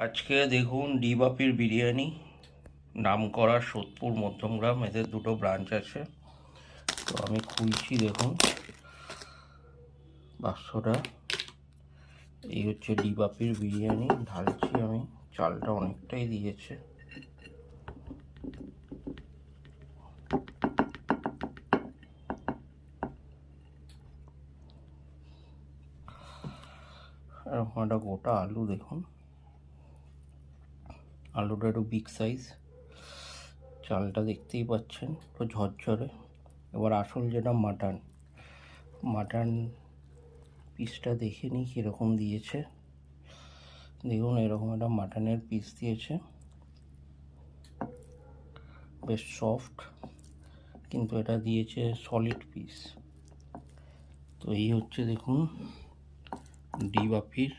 আজকে দেখুন ডি বাপির বিরিয়ানি, নামকরা সোদপুর মধ্যমগ্রাম, এদের দুটো ব্রাঞ্চ আছে। তো আমি খুলছি, দেখুন বাক্সটা। এই হচ্ছে ডি বাপির বিরিয়ানি, ঢালছি আমি। চালটা অনেকটাই দিয়েছে। এরকম একটা গোটা আলু, দেখুন আলুটা একটু বিগ সাইজ। চালটা দেখতেই পাচ্ছেন একটু ঝরঝরে। এবার আসল যেটা মাটন পিসটা দেখে নিই কীরকম দিয়েছে। দেখুন এরকম একটা মাটনের পিস দিয়েছে, বেশ সফট, কিন্তু এটা দিয়েছে সলিড পিস। তো এই হচ্ছে দেখুন ডি বাপির